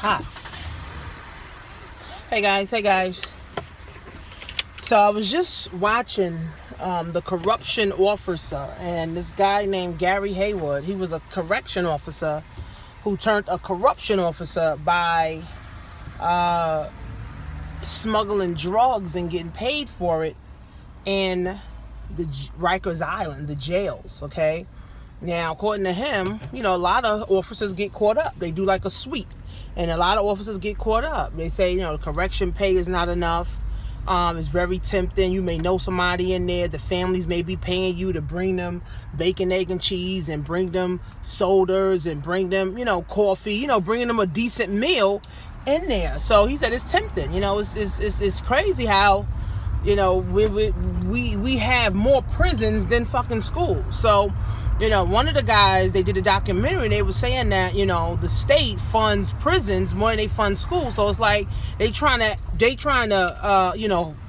hot. Hey guys. So I was just watching the corruption officer, and this guy named Gary Haywood. He was a correction officer who turned a corruption officer by smuggling drugs and getting paid for it in the Rikers Island, the jails. Okay. Now, according to him, a lot of officers get caught up. They do like a sweep, and a lot of officers get caught up. They say, the correction pay is not enough. It's very tempting. You may know somebody in there. The families may be paying you to bring them bacon, egg, and cheese, and bring them sodas, and bring them, coffee, bringing them a decent meal in there. So he said it's tempting. It's crazy how, we have more prisons than fucking schools. So, one of the guys, they did a documentary, and they were saying that, the state funds prisons more than they fund schools. So it's like they trying to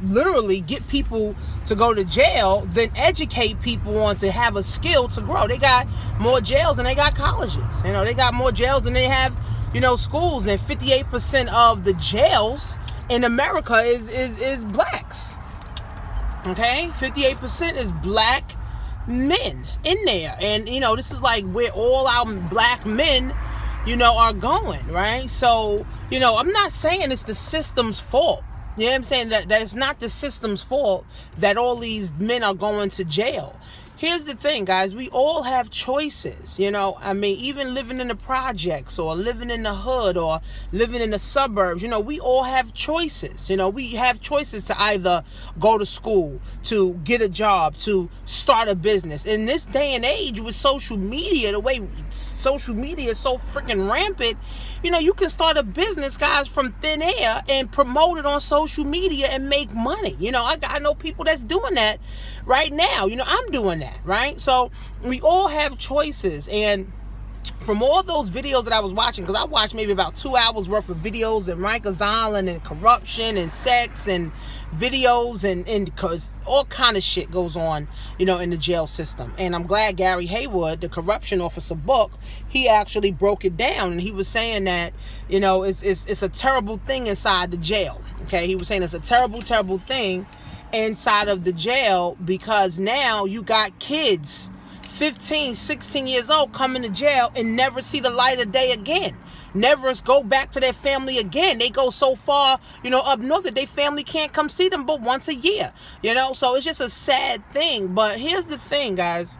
literally get people to go to jail, then educate people on to have a skill to grow. They got more jails than they got colleges. They got more jails than they have, schools. And 58% of the jails in America is blacks. Okay, 58% is black men in there, and this is like where all our black men are going, right? So I'm not saying it's the system's fault. I'm saying that it's not the system's fault that all these men are going to jail. Here's the thing, guys. We all have choices, even living in the projects, or living in the hood, or living in the suburbs, we all have choices. We have choices to either go to school, to get a job, to start a business. In this day and age with social media, the way social media is so freaking rampant, you can start a business, guys, from thin air and promote it on social media and make money. I know people that's doing that right now. I'm doing that, right? So we all have choices. And from all those videos that I was watching, because I watched maybe about 2 hours worth of videos in Rikers Island and corruption and sex and videos, and because all kind of shit goes on, in the jail system. And I'm glad Gary Haywood, the corruption officer book, he actually broke it down, and he was saying that, it's a terrible thing inside the jail. Okay, he was saying it's a terrible, terrible thing inside of the jail, because now you got kids 15, 16 years old coming to jail and never see the light of day again. Never go back to their family again. They go so far, up north that their family can't come see them but once a year. So it's just a sad thing. But here's the thing, guys.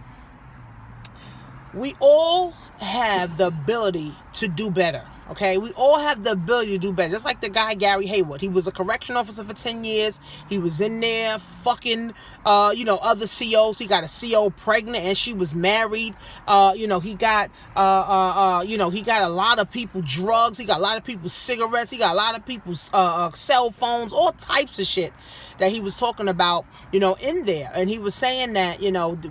We all have the ability to do better. Okay, we all have the ability to do better. Just like the guy Gary Haywood. He was a correction officer for 10 years. He was in there fucking, other COs. He got a CO pregnant and she was married. He got, he got a lot of people drugs. He got a lot of people cigarettes. He got a lot of people's cell phones, all types of shit that he was talking about, in there. And he was saying that,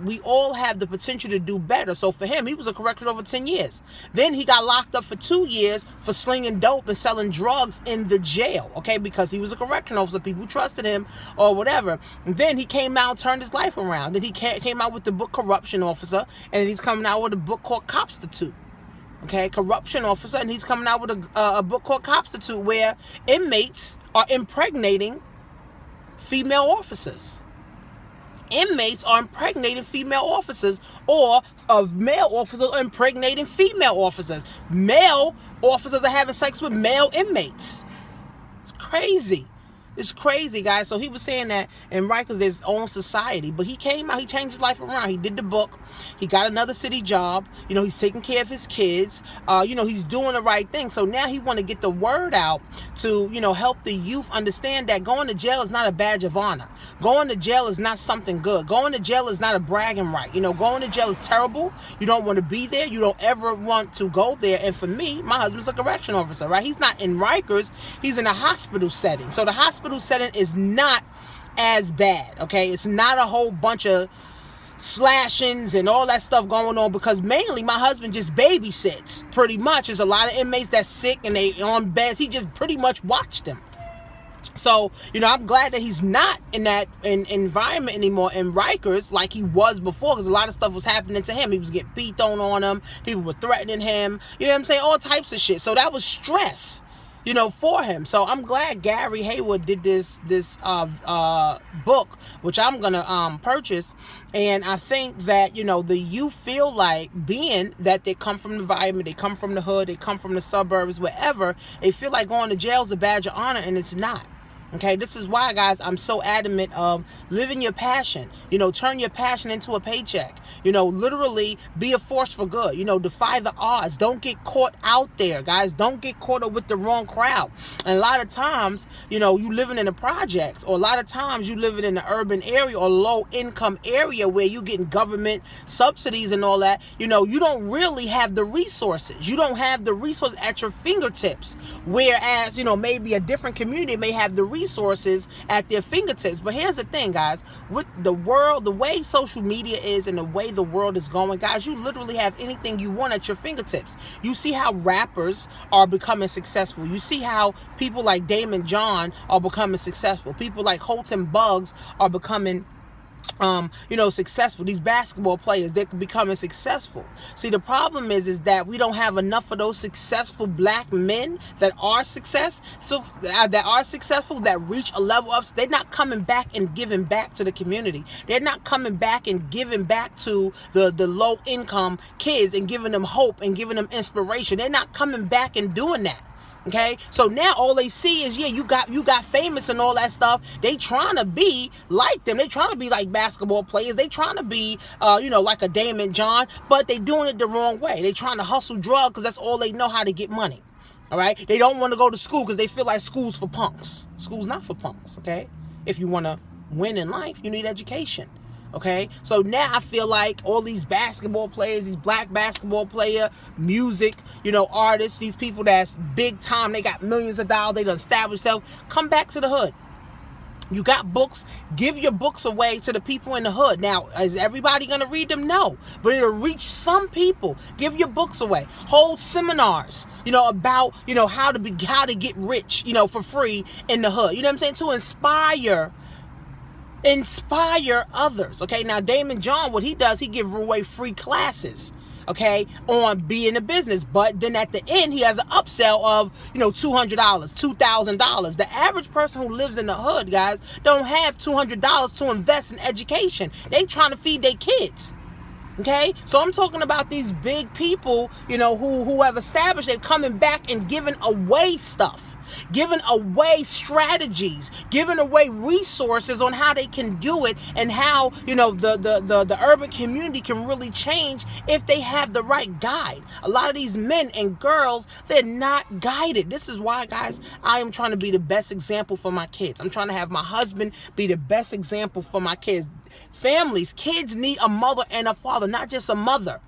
we all have the potential to do better. So for him, he was a correction over 10 years. Then he got locked up for 2 years for slinging dope and selling drugs in the jail, okay, because he was a correction officer. People trusted him or whatever. And then he came out and turned his life around. Then he came out with the book Corruption Officer, and he's coming out with a book called Copstitute. Okay, Corruption Officer, and he's coming out with a book called Copstitute, where inmates are impregnating female officers. Inmates are impregnating female officers, or male officers are impregnating female officers. Male officers are having sex with male inmates. It's crazy. It's crazy, guys. So he was saying that in Rikers, there's own society. But he came out, he changed his life around. He did the book. He got another city job. He's taking care of his kids. He's doing the right thing. So now he want to get the word out to, help the youth understand that going to jail is not a badge of honor. Going to jail is not something good. Going to jail is not a bragging right. Going to jail is terrible. You don't want to be there. You don't ever want to go there. And for me, my husband's a correction officer, right? He's not in Rikers. He's in a hospital setting. So the hospital setting is not as bad, okay? It's not a whole bunch of slashings and all that stuff going on, because mainly my husband just babysits, pretty much. There's a lot of inmates that's sick and they on beds. He just pretty much watched them. So, I'm glad that he's not in that environment anymore in Rikers like he was before, because a lot of stuff was happening to him. He was getting pee thrown on him. People were threatening him. You know what I'm saying? All types of shit. So that was stress. for him. So I'm glad Gary Hayward did this book, which I'm gonna purchase. And I think that the youth feel like, being that they come from the environment, they come from the hood, they come from the suburbs, wherever, they feel like going to jail is a badge of honor, and it's not. Okay, this is why, guys, I'm so adamant of living your passion. Turn your passion into a paycheck. Literally be a force for good. Defy the odds. Don't get caught out there, guys. Don't get caught up with the wrong crowd. And a lot of times, you living in the projects, or a lot of times you living in the urban area or low income area where you getting government subsidies and all that. You don't really have the resources. You don't have the resources at your fingertips. Whereas, maybe a different community may have the resources at their fingertips. But here's the thing, guys, with the world, the way social media is and the way the world is going, guys, you literally have anything you want at your fingertips. You see how rappers are becoming successful. You see how people like Damon John are becoming successful. People like Holton Buggs are becoming successful. These basketball players, they're becoming successful. See, the problem is that we don't have enough of those successful black men that are successful, that reach a level of, they're not coming back and giving back to the community. They're not coming back and giving back to the low income kids and giving them hope and giving them inspiration. They're not coming back and doing that. Okay, so now all they see is, you got famous and all that stuff. They trying to be like them. They trying to be like basketball players. They trying to be, like a Damon John, but they doing it the wrong way. They trying to hustle drugs because that's all they know how to get money. All right, they don't want to go to school because they feel like school's for punks. School's not for punks. Okay, if you want to win in life, you need education. Okay, so now I feel like all these basketball players, these black basketball player, music, artists, these people that's big time, they got millions of dollars, they done established themselves, come back to the hood. You got books, give your books away to the people in the hood. Now, is everybody going to read them? No, but it'll reach some people. Give your books away. Hold seminars, about, how to get rich, for free in the hood. You know what I'm saying? To inspire others. Okay, now Damon John, what he does, he gives away free classes, okay, on being a business, but then at the end he has an upsell of $200, $2,000. The average person who lives in the hood, guys, don't have $200 to invest in education. They trying to feed their kids. Okay, so I'm talking about these big people, who have established, they're coming back and giving away stuff, giving away strategies, giving away resources on how they can do it, and how the urban community can really change if they have the right guide. A lot of these men and girls, they're not guided. This is why, guys, I am trying to be the best example for my kids. I'm trying to have my husband be the best example for my kids. Families, kids need a mother and a father, not just a mother.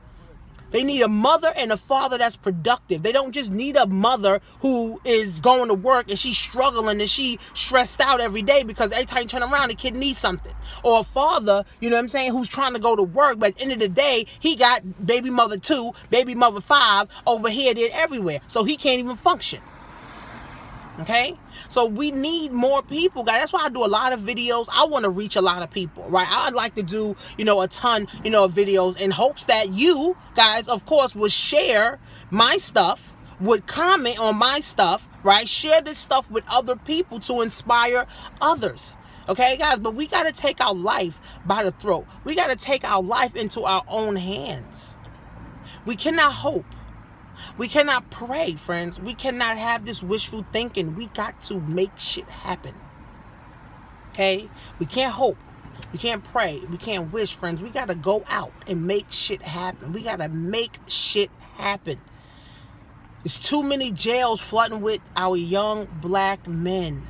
They need a mother and a father that's productive. They don't just need a mother who is going to work and she's struggling and she stressed out every day because every time you turn around, the kid needs something. Or a father, who's trying to go to work, but at the end of the day, he got baby mother 2, baby mother 5 over here, there, everywhere. So he can't even function. Okay, so we need more people, guys. That's why I do a lot of videos. I want to reach a lot of people, right? I'd like to do, a ton, of videos in hopes that you guys, of course, would share my stuff, would comment on my stuff, right? Share this stuff with other people to inspire others. Okay, guys, but we got to take our life by the throat. We got to take our life into our own hands. We cannot hope. We cannot pray, friends. We cannot have this wishful thinking. We got to make shit happen. Okay? We can't hope. We can't pray. We can't wish, friends. We got to go out and make shit happen. We got to make shit happen. There's too many jails flooding with our young black men.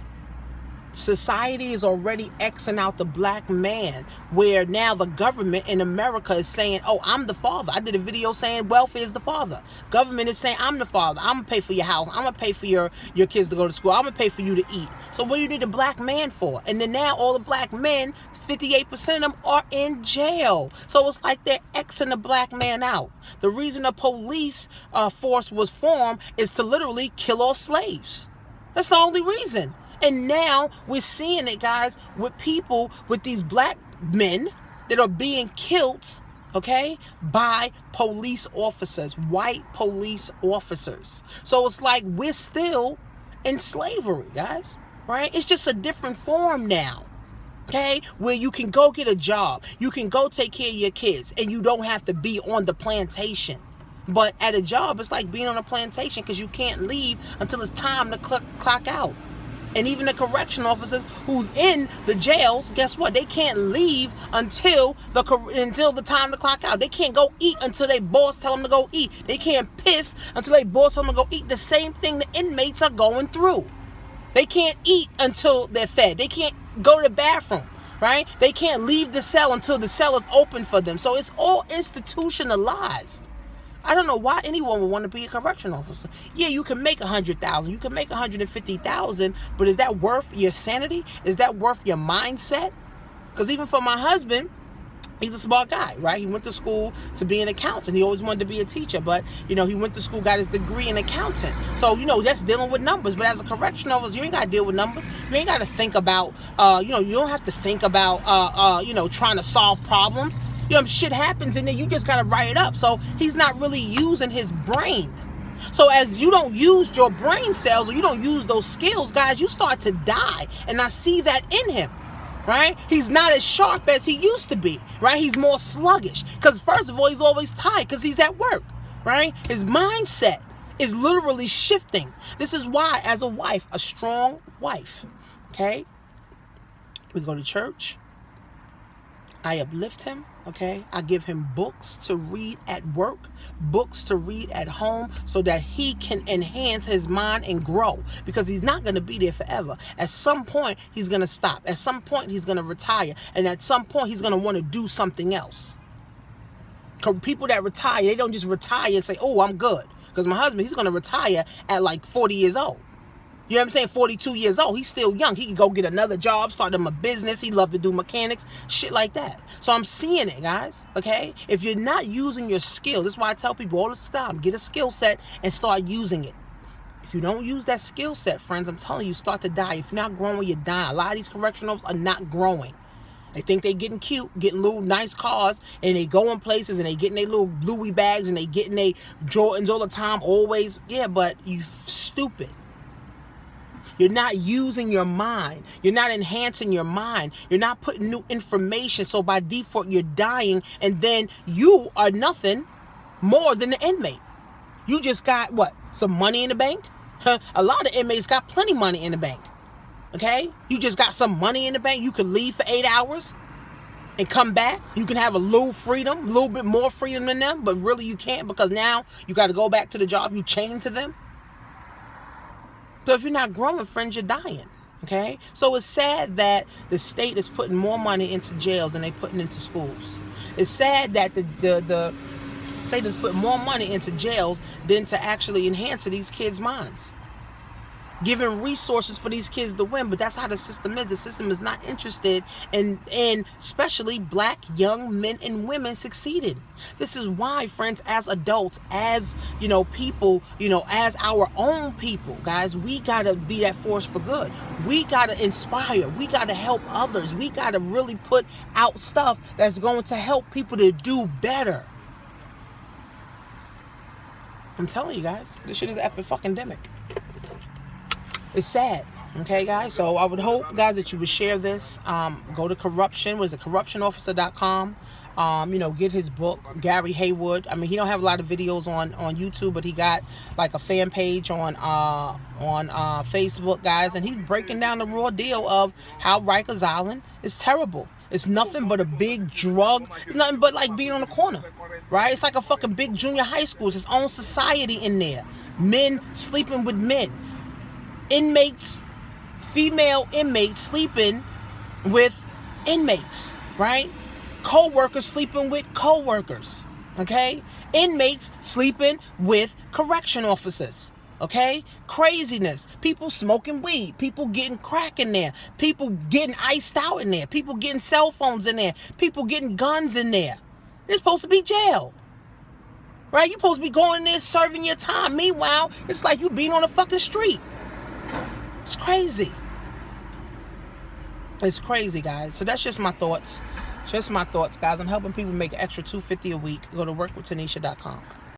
Society is already Xing out the black man, where now the government in America is saying, oh, I'm the father. I did a video saying welfare is the father. Government is saying, I'm the father. I'm going to pay for your house. I'm going to pay for your kids to go to school. I'm going to pay for you to eat. So what do you need a black man for? And then now all the black men, 58% of them are in jail. So it's like they're Xing the black man out. The reason the police force was formed is to literally kill off slaves. That's the only reason. And now we're seeing it, guys, with people, with these black men that are being killed, okay, by police officers, white police officers. So it's like we're still in slavery, guys, right? It's just a different form now, okay? Where you can go get a job, you can go take care of your kids, and you don't have to be on the plantation. But at a job, it's like being on a plantation because you can't leave until it's time to clock out. And even the correction officers who's in the jails, guess what? They can't leave until the time to clock out. They can't go eat until their boss tell them to go eat. They can't piss until their boss tell them to go eat. The same thing the inmates are going through. They can't eat until they're fed. They can't go to the bathroom, right? They can't leave the cell until the cell is open for them. So it's all institutionalized. I don't know why anyone would want to be a correction officer. Yeah, you can make $100,000, you can make $150,000, but is that worth your sanity? Is that worth your mindset? Because even for my husband, he's a smart guy, right? He went to school to be an accountant. He always wanted to be a teacher, but, he went to school, got his degree in accounting. So, that's dealing with numbers. But as a correction officer, you ain't got to deal with numbers. You ain't got to think about, you don't have to think about, trying to solve problems. Shit happens and then you just got to write it up. So he's not really using his brain. So as you don't use your brain cells or you don't use those skills, guys, you start to die. And I see that in him, right? He's not as sharp as he used to be, right? He's more sluggish because first of all, he's always tired because he's at work, right? His mindset is literally shifting. This is why, as a wife, a strong wife, okay? We go to church. I uplift him, okay? I give him books to read at work, books to read at home so that he can enhance his mind and grow because he's not going to be there forever. At some point, he's going to stop. At some point, he's going to retire. And at some point, he's going to want to do something else. People that retire, they don't just retire and say, oh, I'm good. Because my husband, he's going to retire at like 40 years old. You know what I'm saying? 42 years old. He's still young. He can go get another job, start him a business. He love to do mechanics, shit like that. So I'm seeing it, guys, okay? If you're not using your skill, this is why I tell people all the time, get a skill set and start using it. If you don't use that skill set, friends, I'm telling you, start to die. If you're not growing, you're dying. A lot of these correctional officers are not growing. They think they getting cute, getting little nice cars, and they going places, and they getting their little Louis bags, and they getting their Jordans all the time, always. Yeah, but you stupid. You're not using your mind. You're not enhancing your mind. You're not putting new information. So by default, you're dying. And then you are nothing more than the inmate. You just got what? Some money in the bank? A lot of inmates got plenty of money in the bank. Okay? You just got some money in the bank. You could leave for 8 hours and come back. You can have a little freedom, a little bit more freedom than them. But really you can't because now you got to go back to the job. You chained to them. So if you're not growing, friends, you're dying, okay? So it's sad that the state is putting more money into jails than they putting into schools. It's sad that the state is putting more money into jails than to actually enhance these kids' minds. Giving resources for these kids to win, but that's how the system is. The system is not interested in especially black young men and women succeeding. This is why, friends, as adults, as people, as our own people, guys, we gotta be that force for good. We gotta inspire. We gotta help others. We gotta really put out stuff that's going to help people to do better. I'm telling you guys, this shit is epic fucking demic. It's sad, okay, guys? So I would hope, guys, that you would share this. Go to corruptionofficer.com. Get his book, Gary Haywood. I mean, he don't have a lot of videos on YouTube, but he got like a fan page on Facebook, guys, and he's breaking down the raw deal of how Rikers Island is terrible. It's nothing but a big drug. It's nothing but like being on the corner, right? It's like a fucking big junior high school. It's its own society in there. Men sleeping with men. Inmates, female inmates sleeping with inmates, right? Co-workers sleeping with co-workers, okay? Inmates sleeping with correction officers, okay? Craziness. People smoking weed. People getting crack in there. People getting iced out in there. People getting cell phones in there. People getting guns in there. It's supposed to be jail, right? You're supposed to be going in there serving your time. Meanwhile, it's like you being on a fucking street. It's crazy. It's crazy, guys. So that's just my thoughts. Just my thoughts, guys. I'm helping people make an extra $250 a week. Go to workwithtanisha.com.